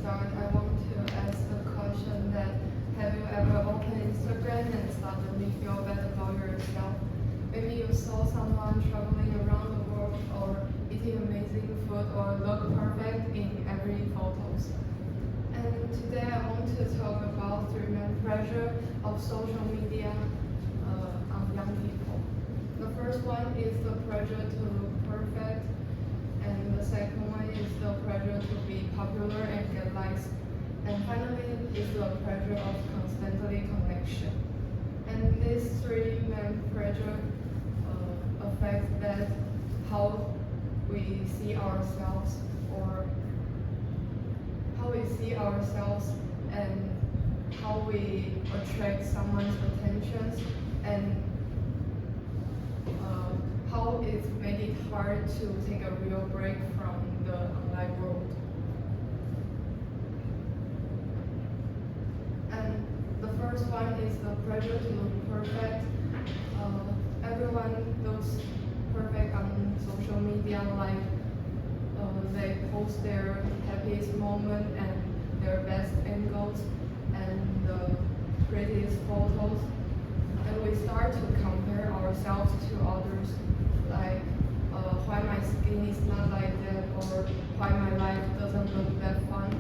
start, I want to ask the question that have you ever opened Instagram and suddenly feel bad about yourself? Maybe you saw someone traveling around the world or eating amazing food or look perfect in every photos. And today I want to talk about three main pressure of social media on young people. The first one is the pressure to look perfect, and the second one is the pressure to be popular and get likes, and finally is the pressure of constantly connection. And these three main pressure affect that how we see ourselves or how we see ourselves and how we attract someone's attentions and how it make it hard to take a real break from the online world. And the first one is the pressure to look perfect. Everyone looks perfect on social media, like they post their happiest moment and their best angles and the prettiest photos. And we start to compare ourselves to others, like why my skin is not like that or why my life doesn't look that fun.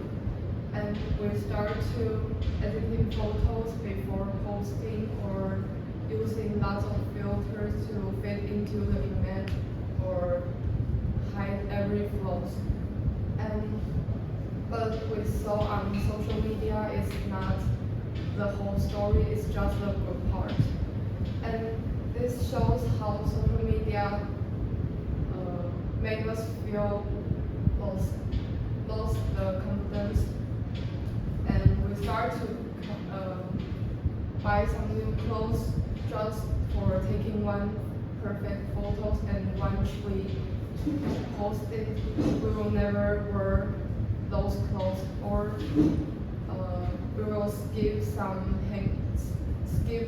And we start to editing photos before posting or using lots of filters to fit into the image or hide every flaws. But we saw on social media is not the whole story, it's just the good part. And this shows how social media make us feel lost the confidence, and we start to buy some new clothes just for taking one perfect photos, and once we post it, we will never wear those clothes, or we will skip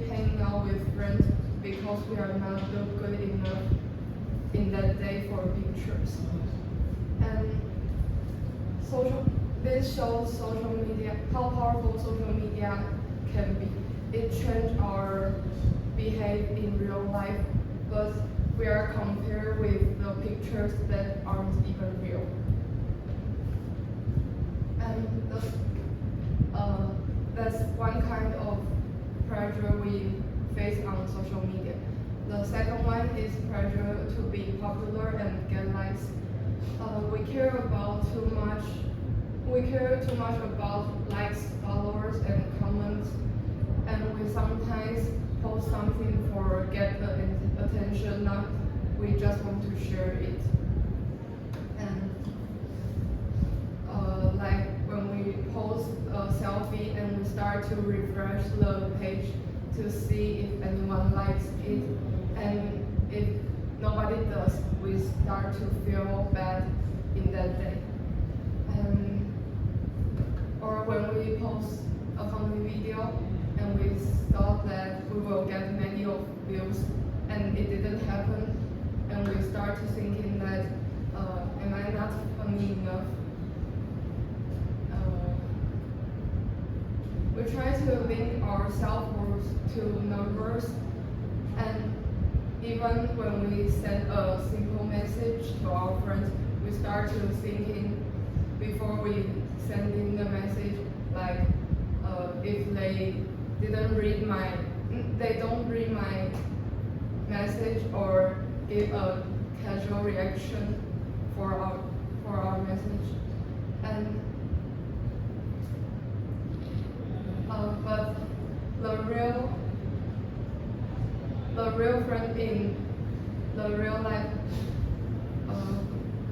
hanging out with friends because we are not look good enough in that day for pictures. And this shows social media, how powerful social media can be. It changed our behavior in real life, but we are compared with the pictures that aren't even real. And that's one kind of pressure we face on social media. The second one is pressure to be popular and get likes. We care too much about likes, followers, and comments, and we sometimes post something for get the attention, not we just want to share it. And like when we post a selfie and we start to refresh the page to see if anyone likes it, and if nobody does, we start to feel bad in that day. Or when we post a funny video and we thought that we will get many of views and it didn't happen, and we start to thinking that am I not funny enough? We try to link our self-worth to numbers, and even when we send a simple message to our friends, we start to thinking before we sending the message, like if they don't read my message or give a casual reaction for our message. And but the real friend in the real life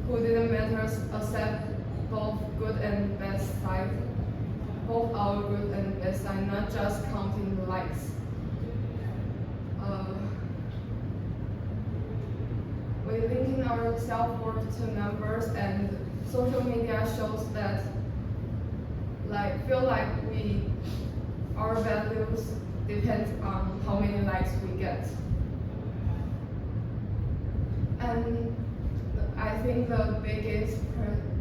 who didn't matter accept both good and bad side, both our good and bad side, not just counting the likes. We're linking our self-worth to numbers, and social media shows that feel like our values depend on how many likes we get. And I think the biggest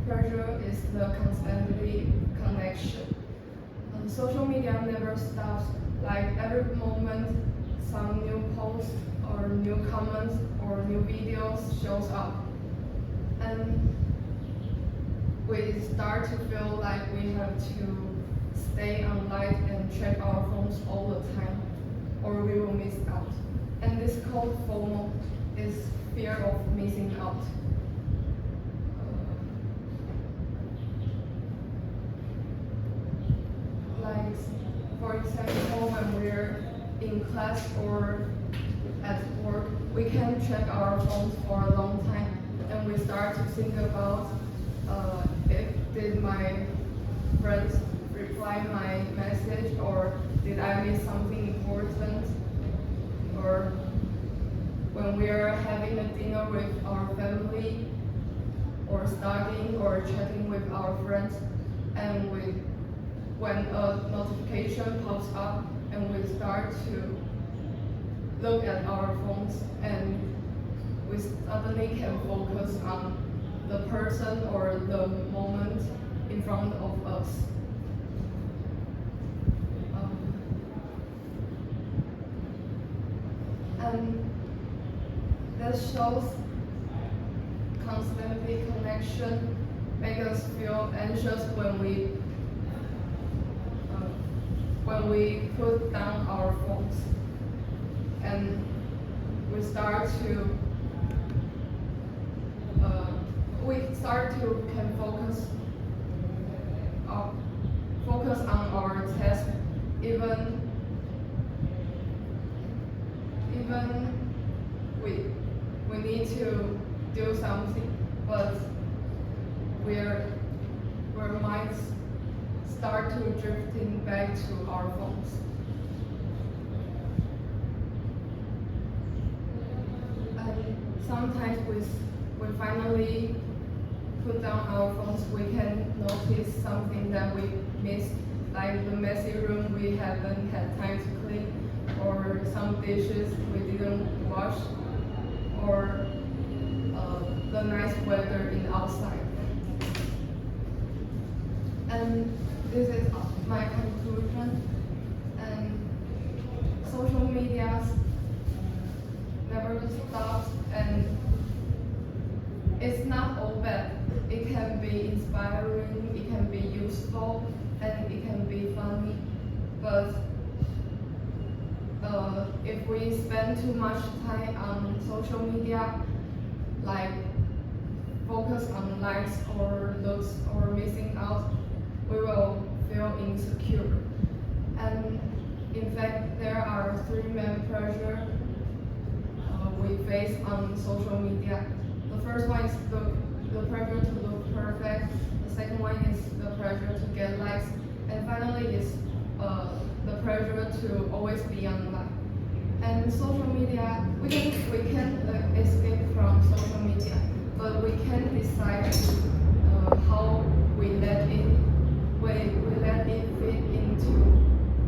pressure is the constantly connection. Social media never stops. Like every moment, some new post or new comments or new videos shows up, and we start to feel like we have to stay online and check our phones all the time, or we will miss out. And this called FOMO is fear of missing out. Like, for example, when we're in class or at work, we can check our phones for a long time, and we start to think about if did my friends reply my message, or did I miss something important, or when we're having a dinner with our family, or studying or chatting with our friends, and when a notification pops up and we start to look at our phones, and we suddenly can focus on the person or the moment in front of us. And that shows constantly connection make us feel anxious when we put down our phones, and we start to can focus on our task, even we need to do something, but our minds start to drifting back to our phones. And sometimes we finally put down our phones, we can notice something that we missed, like the messy room we haven't had time to clean, or some dishes we didn't wash, or the nice weather in outside. And this is my conclusion. And social media never stops, and it's not all bad. It can be inspiring, it can be useful, and it can be funny. But if we spend too much time on social media, like focus on likes or looks or missing out, we will feel insecure. And in fact, there are three main pressures we face on social media. The first one is the pressure to look perfect. The second one is the pressure to get likes, and finally is the pressure to always be online. And social media, we can escape from social media, but we can decide how we let it fit into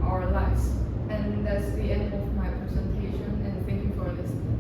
our lives. And that's the end of my presentation, and thank you for listening.